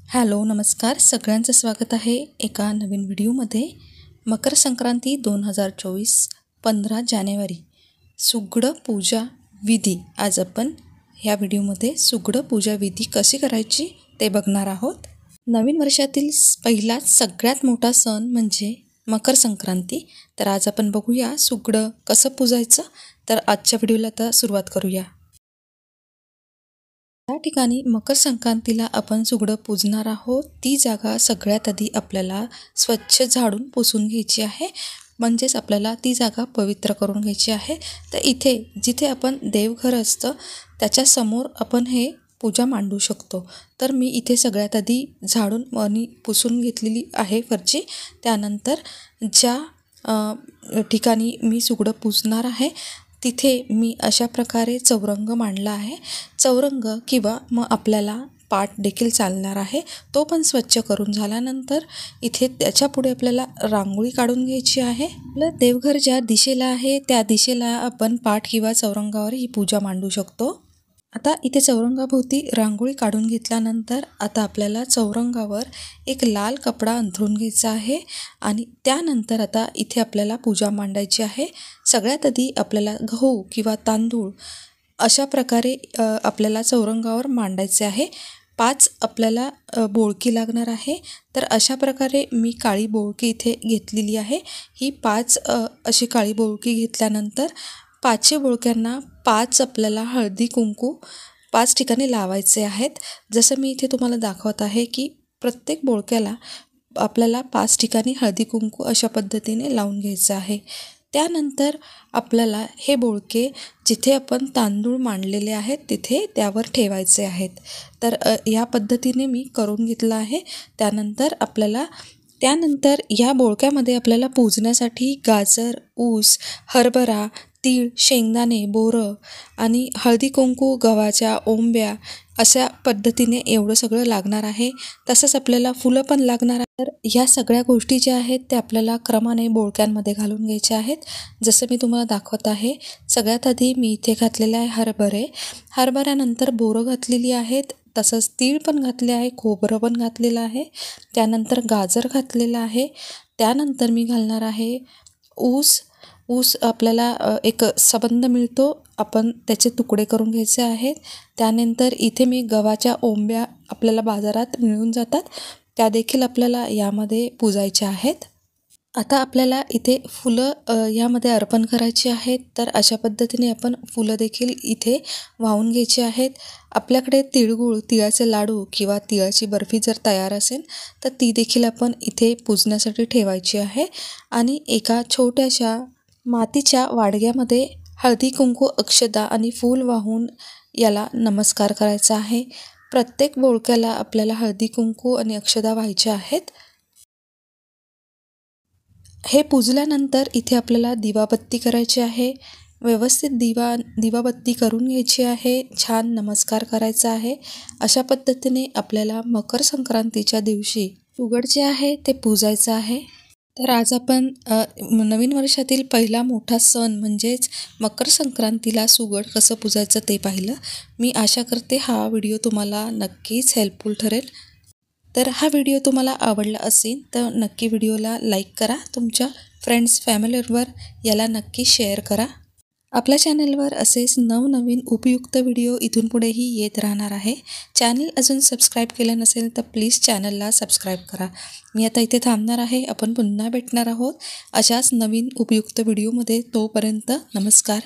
Hello नमस्कार सगळ्यांचं स्वागत आहे एका नवीन व्हिडिओमध्ये। मकर संक्रांती 2024 15 जानेवारी सुगडं पूजा विधी। आज आपण ह्या व्हिडिओमध्ये सुगडं पूजा विधी कशी करायची ते बघणार आहोत। नवीन वर्षातील पहिला सगळ्यात मोठा सण म्हणजे मकर संक्रांती। तर आज आपण बघूया सुगडं कसं पूजायचं। तर आजच्या व्हिडिओला आता सुरुवात करूया। या ठिकाणी मकर संक्रांतीला आपण सुगडं पूजणार आहोत। ती जागा सगळ्यात आधी आपल्याला स्वच्छ झाडून पुसून घ्यायची आहे, म्हणजेच आपल्याला ती जागा पवित्र करून घ्यायची आहे। तर इथे जिथे आपण देवघर असतं त्याच्या समोर आपण हे पूजा मांडू शकतो। तर मी इथे सगळ्यात आधी झाडून आणि पुसून घेतलेली आहे फरची। त्यानंतर ज्या ठिकाणी मी सुगडं पूजणार आहे तिथे मी अशा प्रकारे चौरंग मांडला आहे। चौरंग किंवा मग आपल्याला पाट देखील चालणार आहे। तो पण स्वच्छ करून झाल्यानंतर इथे त्याच्या पुढे आपल्याला रांगोळी काढून घ्यायची आहे। आपलं देवघर ज्या दिशेला आहे त्या दिशेला आपण पाट किंवा चौरंगावर ही पूजा मांडू शकतो। आता इथे चौरंगाभोवती रांगोळी काढून घेतल्यानंतर आता आपल्याला चौरंगावर एक लाल कपडा अंथरून घ्यायचा आहे आणि त्यानंतर आता इथे आपल्याला पूजा मांडायची आहे। सगळ्यात आधी आपल्याला गहू किंवा तांदूळ अशा प्रकारे आपल्याला चौरंगावर मांडायचे आहे। 5 आपल्याला बोळकी लागणार आहे। तर अशा प्रकारे मी काळी बोळकी इथे घेतलेली आहे। ही 5 अशी काळी बोळकी घेतल्यानंतर 5 बोळक्यांना 5 आपल्याला हळदी कुंकू 5 ठिकाणी लावायचे आहेत। जसं मी इथे तुम्हाला दाखवत आहे की प्रत्येक बोळक्याला आपल्याला 5 ठिकाणी हळदी कुंकू अशा पद्धतीने लावून घ्यायचं आहे। त्यानंतर आपल्याला हे बोळके जिथे आपण तांदूळ मांडलेले आहेत तिथे त्यावर ठेवायचे आहेत। तर या पद्धतीने मी करून घेतलं आहे। त्यानंतर या बोळक्यामध्ये आपल्याला पूजण्यासाठी गाजर, ऊस, हरभरा, तीळ, शेंगदाणे, बोरं आणि हळदी कुंकू, गव्हाच्या ओंब्या अशा पद्धतीने एवढं सगळं लागणार आहे। तसंच आपल्याला फुलं पण लागणार आहे। तर ह्या सगळ्या गोष्टी ज्या आहेत त्या आपल्याला क्रमाने बोळक्यांमध्ये घालून घ्यायच्या आहेत। जसं मी तुम्हाला दाखवत आहे, सगळ्यात आधी मी इथे घातलेले आहे हरभरे। हरभऱ्यानंतर बोरं घातलेली आहेत, तसंच तीळ पण घातले आहे, खोबरं पण घातलेलं आहे। त्यानंतर गाजर घातलेलं आहे। त्यानंतर मी घालणार आहे ऊस आपल्याला एक सबंध मिळतो, आपण त्याचे तुकडे करून घ्यायचे आहेत। त्यानंतर इथे मी गव्हाच्या ओंब्या आपल्याला बाजारात मिळून जातात, त्या देखील आपल्याला यामध्ये पूजायच्या आहेत। आता आपल्याला इथे फुलं यामध्ये अर्पण करायची आहेत। तर अशा पद्धतीने आपण फुलं देखील इथे वाहून घ्यायची आहेत। आपल्याकडे तिळगुळ, तिळाचे लाडू किंवा तिळाची बर्फी जर तयार असेल तर ती देखील आपण इथे पूजण्यासाठी ठेवायची आहे। आणि एका छोट्याशा मातीच्या वाडग्यामध्ये हळदी कुंकू, अक्षदा आणि फूल वाहून याला नमस्कार करायचा आहे। प्रत्येक बोळक्याला आपल्याला हळदी कुंकू आणि अक्षदा व्हायच्या आहेत। हे पूजल्यानंतर इथे आपल्याला दिवाबत्ती करायची आहे। व्यवस्थित दिवाबत्ती करून घ्यायची आहे। छान नमस्कार करायचा आहे। अशा पद्धतीने आपल्याला मकर संक्रांतीच्या दिवशी सुगड जे आहे ते पूजायचं आहे। तर आज आपण नवीन वर्षातील पहिला मोठा सण म्हणजेच मकर संक्रांतीला सुगड कसं पूजायचं ते पाहिलं। मी आशा करते हा व्हिडिओ तुम्हाला नक्कीच हेल्पफुल ठरेल। तर हा व्हिडिओ तुम्हाला आवडला असेल तर नक्की व्हिडिओला लाईक करा, तुमच्या फ्रेंड्स फॅमिलीवर याला नक्की शेअर करा। आपल्या चॅनलवर असेच नवनवीन उपयुक्त व्हिडिओ इथून पुढेही येत राहणार आहे। चॅनल अजून सबस्क्राईब केलं नसेल तर प्लीज चॅनलला सबस्क्राईब करा। मी आता इथे थांबणार आहे, आपण पुन्हा भेटणार आहोत अशाच नवीन उपयुक्त व्हिडिओमध्ये। तोपर्यंत नमस्कार।